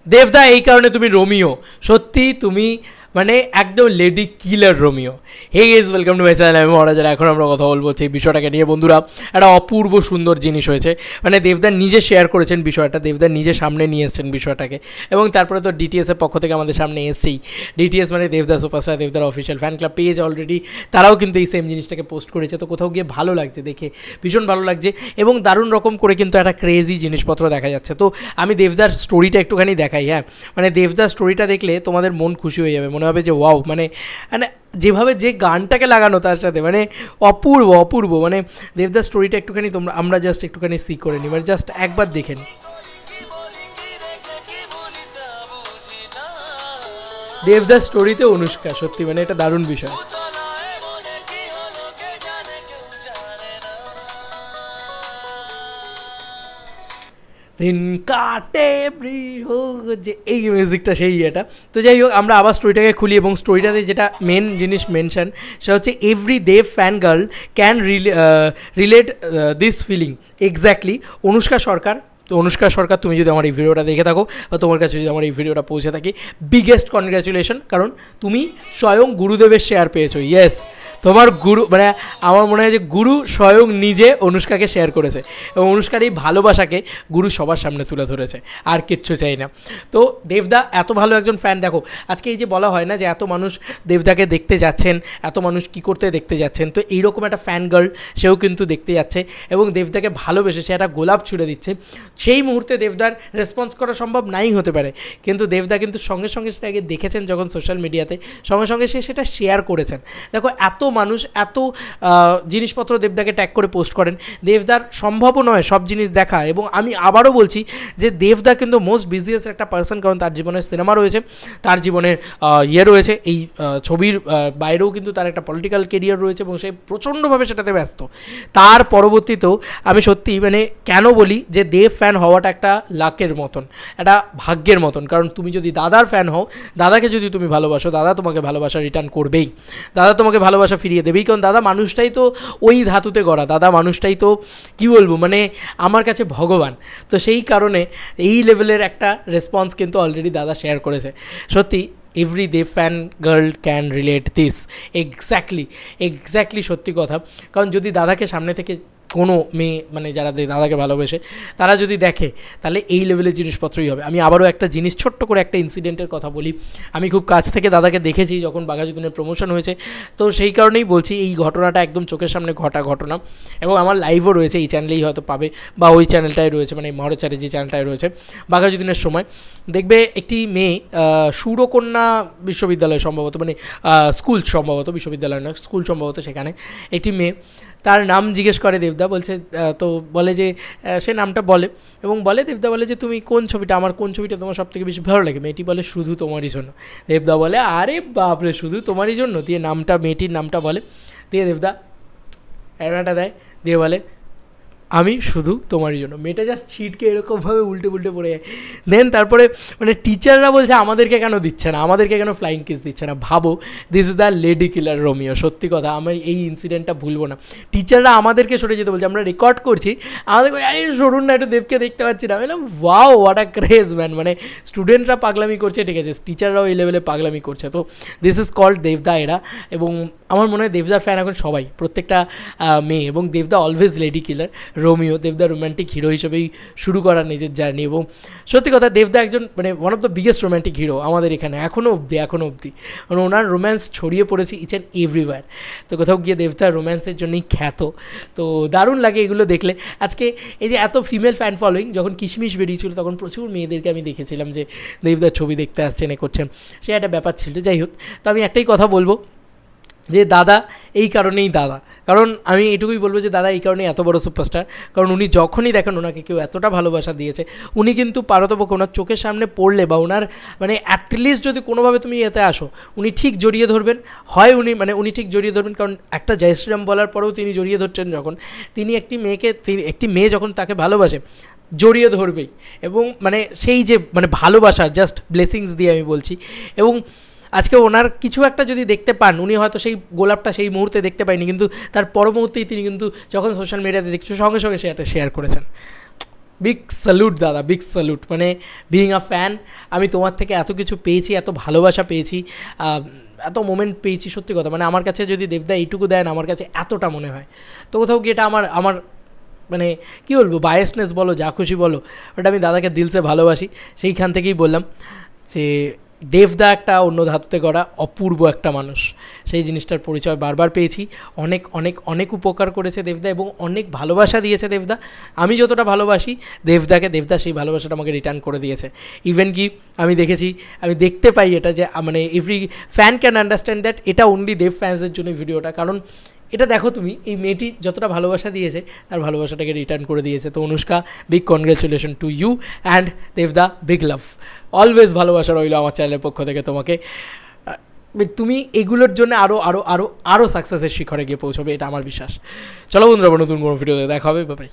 দেবদা এই কারণে তুমি রোমিও, সত্যি তুমি মানে একদম lady killer Romeo. Hey guys, welcome to my channel. আমি মহারাজা। এখন আমরা কথা বলবো এই বিষয়টাকে নিয়ে। বন্ধুরা, একটা অপূর্ব সুন্দর জিনিস হয়েছে, মানে দেবদার নিজে শেয়ার করেছেন বিষয়টা, দেবদার নিজে সামনে নিয়ে এসেছেন বিষয়টাকে, এবং তারপরে তো ডিটিএসের পক্ষ থেকে আমাদের সামনে এসছেই। ডিটিএস মানে দেবদা সুপারস্টার, দেবদার official fan club page, already তারাও কিন্তু এই সেম জিনিসটাকে পোস্ট করেছে। তো কোথাও গিয়ে ভালো লাগছে দেখে, ভীষণ ভালো লাগছে, এবং দারুণ রকম করে কিন্তু একটা ক্রেজি জিনিসপত্র দেখা যাচ্ছে। তো আমি দেবদার স্টোরিটা একটুখানি দেখাই। হ্যাঁ, মানে দেবদার স্টোরিটা দেখলে তোমাদের মন খুশি হয়ে যাবে, মনে হবে যে ওয়াও, মানে যেভাবে যে গানটাকে লাগানো তার সাথে, মানে অপূর্ব অপূর্ব। মানে দেবদার স্টোরিটা একটুখানি আমরা জাস্ট একটুখানি সি করে নিই, মানে জাস্ট একবার দেখে নিই। দেবদার স্টোরিতে অনুষ্কা, সত্যি মানে এটা দারুণ বিষয়। দিন কাটে যে এই মিউজিকটা সেই এটা। তো যাই হোক, আমরা আবার স্টোরিটাকে খুলি, এবং স্টোরিটাতে যেটা মেন জিনিস মেনশন সেটা হচ্ছে every Dev fan girl can relate this feeling. Exactly Anushka Sarkar. তো অনুষ্কা সরকার, তুমি যদি আমার এই ভিডিওটা দেখে থাকো বা তোমার কাছে যদি আমার এই ভিডিওটা পৌঁছে থাকি, বিগেস্ট কনগ্র্যাচুলেশন, কারণ তুমি স্বয়ং গুরুদেবের শেয়ার পেয়েছো। ইয়েস, তোমার গুরু, মানে আমার মনে হয় যে গুরু স্বয়ং নিজে অনুষ্কাকে শেয়ার করেছে, এবং অনুষ্কার এই ভালোবাসাকে গুরু সবার সামনে তুলে ধরেছে, আর কিচ্ছু চাই না। তো দেবদা এত ভালো একজন ফ্যান, দেখো আজকে এই যে বলা হয় না যে এত মানুষ দেবদাকে দেখতে যাচ্ছেন, এত মানুষ কী করতে দেখতে যাচ্ছেন, তো এইরকম একটা ফ্যান গার্ল সেও কিন্তু দেখতে যাচ্ছে, এবং দেবদাকে ভালোবেসে সে একটা গোলাপ ছুঁড়ে দিচ্ছে। সেই মুহূর্তে দেবদার রেসপন্স করা সম্ভব নাই হতে পারে, কিন্তু দেবদা কিন্তু সঙ্গে সঙ্গে সেটাকে দেখেছেন যখন সোশ্যাল মিডিয়াতে, সঙ্গে সঙ্গে সে সেটা শেয়ার করেছেন। দেখো এত মানুষ এত জিনিসপত্র দেবদাকে ট্যাগ করে পোস্ট করেন, দেবদার সম্ভবও নয় সব জিনিস দেখা। এবং আমি আবারও বলছি যে দেবদা কিন্তু মোস্ট বিজিয়েস্ট একটা পার্সন, কারণ তার জীবনে সিনেমা রয়েছে, তার জীবনে রয়েছে, এই ছবির বাইরেও কিন্তু তার একটা পলিটিক্যাল কেরিয়ার রয়েছে, এবং সে প্রচণ্ডভাবে সেটাতে ব্যস্ত। তার পরবর্তীতেও আমি সত্যি মানে কেন বলি যে দেব ফ্যান হওয়াটা একটা লাকের মতন, একটা ভাগ্যের মতন। কারণ তুমি যদি দাদার ফ্যান হও, দাদাকে যদি তুমি ভালোবাসো, দাদা তোমাকে ভালোবাসা রিটার্ন করবেই, দাদা তোমাকে ভালোবাসা ফিরিয়ে দেবেই, কারণ দাদা মানুষটাই তো ওই ধাতুতে গড়া, দাদা মানুষটাই তো কী বলবো, মানে আমার কাছে ভগবান। তো সেই কারণে এই লেভেলের একটা রেসপন্স কিন্তু অলরেডি দাদা শেয়ার করেছে। সত্যি every Dev fan girl can relate this. Exactly সত্যি কথা। কারণ যদি দাদাকে সামনে থেকে কোনো মেয়ে, মানে যারা দাদাকে ভালোবেসে তারা যদি দেখে, তাহলে এই লেভেলের জিনিসপত্রই হবে। আমি আবারও একটা জিনিস ছোট্ট করে একটা ইনসিডেন্টের কথা বলি। আমি খুব কাছ থেকে দাদাকে দেখেছি যখন বাঘাযতীনের প্রমোশন হয়েছে, তো সেই কারণেই বলছি এই ঘটনাটা একদম চোখের সামনে ঘটনা, এবং আমার লাইভও রয়েছে, এই চ্যানেলেই হয়তো পাবে, বা ওই চ্যানেলটাই রয়েছে, মানে মহারাজের যে চ্যানেলটাই রয়েছে। বাঘাযতীনের সময় দেখবে একটি মেয়ে সুরকন্যা বিশ্ববিদ্যালয় সম্ভবত, মানে স্কুল সম্ভবত, বিশ্ববিদ্যালয় নয় স্কুল সম্ভবত, সেখানে একটি মেয়ে তার নাম জিজ্ঞেস করে দেবদা, বলছে, তো বলে যে সে নামটা বলে, এবং বলে দেবদা বলে যে তুমি কোন ছবিটা, আমার কোন ছবিটা তোমার সবথেকে বেশি ভালো লাগে? মেয়েটি বলে শুধু তোমারই জন্য। দেবদা বলে আরে বাপরে, শুধু তোমারই জন্য? দিয়ে নামটা, মেয়েটির নামটা বলে, দিয়ে দেবদা অ্যাডাটা দেয়, দিয়ে বলে আমি শুধু তোমারই জন্য। মেয়েটা জাস্ট ছিটকে এরকমভাবে উল্টে পড়ে যায়। দেন তারপরে মানে টিচাররা বলছে আমাদেরকে কেন দিচ্ছে না, আমাদেরকে কেন ফ্লাইং কিস দিচ্ছে না? ভাবো, this is the lady killer Romeo. সত্যি কথা, আমি এই ইনসিডেন্টটা ভুলবো না। টিচাররা আমাদেরকে সরে যেতে বলছে, আমরা রেকর্ড করছি, আমাদের আরে সরুন না, একটু দেবকে দেখতে পাচ্ছি না। বললাম wow, what a craze man. মানে স্টুডেন্টরা পাগলামি করছে, ঠিক আছে, টিচাররাও এই লেভেলে পাগলামি করছে। তো দিস ইজ কল্ড দেবদা এরা। এবং আমার মনে হয় দেবদার ফ্যান এখন সবাই, প্রত্যেকটা মেয়ে। এবং দেবদা অলওয়েজ লেডি কিলার রোমিও। দেবদা রোম্যান্টিক হিরো হিসেবেই শুরু করার নিজের জার্নি, এবং সত্যি কথা দেবদা একজন মানে one of the biggest romantic hero আমাদের এখানে এখনও অবধি। মানে ওনার রোম্যান্স ছড়িয়ে পড়েছে ইচ অ্যান্ড এভরিওয়্যার। তো কোথাও গিয়ে দেবদা রোম্যান্সের জন্যই খ্যাত। তো দারুণ লাগে এগুলো দেখলে। আজকে এই যে এত ফিমেল ফ্যান ফলোয়িং, যখন কিশমিশ বেরিয়েছিল তখন প্রচুর মেয়েদেরকে আমি দেখেছিলাম যে দেবদার ছবি দেখতে আসছেন, এ করছেন, সে একটা ব্যাপার ছিল। যাই হোক, তো আমি একটাই কথা বলবো যে দাদা এই কারণেই দাদা, কারণ আমি এটুকুই বলবো যে দাদা এই কারণেই এত বড় সুপারস্টার, কারণ উনি যখনই দেখেন ওনাকে কেউ এতটা ভালোবাসা দিয়েছে, উনি কিন্তু পারতপক্ষে ওনার চোখের সামনে পড়লে বা ওনার মানে অ্যাটলিস্ট যদি কোনোভাবে তুমি এতে আসো, উনি ঠিক জড়িয়ে ধরবেন। হয় উনি ঠিক জড়িয়ে ধরবেন, কারণ একটা জয় শ্রীরাম বলার পরেও তিনি জড়িয়ে ধরছেন, যখন তিনি একটি মেয়ে যখন তাকে ভালোবাসে জড়িয়ে ধরবেই। এবং মানে সেই যে মানে ভালোবাসার জাস্ট ব্লেসিংস দিয়ে আমি বলছি। এবং আজকে ওনার কিছু একটা যদি দেখতে পান, উনি হয়তো সেই গোলাপটা সেই মুহূর্তে দেখতে পায়নি, কিন্তু তার পর মুহূর্তেই তিনি কিন্তু যখন সোশ্যাল মিডিয়াতে দেখছেন সঙ্গে সঙ্গে সেটা শেয়ার করেছেন। বিগ স্যালুট দাদা, বিগ স্যালুট। মানে বিইং আ ফ্যান, আমি তোমার থেকে এত কিছু পেয়েছি, এত ভালোবাসা পেয়েছি, এত মোমেন্ট পেয়েছি, সত্যি কথা। মানে আমার কাছে যদি দেবদা এইটুকু দেন, আমার কাছে এতটা মনে হয়। তো কোথাও কি এটা আমার মানে কী বলবো, বায়াসনেস বলো, যা খুশি বলো, ওটা আমি দাদাকে দিলসে ভালোবাসি। সেইখান থেকেই বললাম যে দেবদা একটা অন্য ধাতুতে গড়া অপূর্ব একটা মানুষ। সেই জিনিসটার পরিচয় বারবার পেয়েছি। অনেক অনেক অনেক উপকার করেছে দেবদা এবং অনেক ভালোবাসা দিয়েছে দেবদা। আমি যতটা ভালোবাসি দেবদাকে, দেবদা সেই ভালোবাসাটা আমাকে রিটার্ন করে দিয়েছে। ইভেন কি আমি দেখেছি, আমি দেখতে পাই এটা যে মানে every fan can understand that এটা অনলি দেব ফ্যান্সের জন্য ভিডিওটা। কারণ এটা দেখো তুমি, এই মেয়েটি যতটা ভালোবাসা দিয়েছে তার ভালোবাসাটাকে রিটার্ন করে দিয়েছে। তো Anushka, big congratulation to you and দেবদা, বিগ লাভ। অলওয়েজ ভালোবাসা রইল আমার চ্যানেলের পক্ষ থেকে তোমাকে। তুমি এগুলোর জন্য আরও আরও আরও আরও সাকসেসের শিখরে গিয়ে পৌঁছবে, এটা আমার বিশ্বাস। চলো বন্ধুরা, নতুন কোনো ভিডিওতে দেখা হবে, বাই।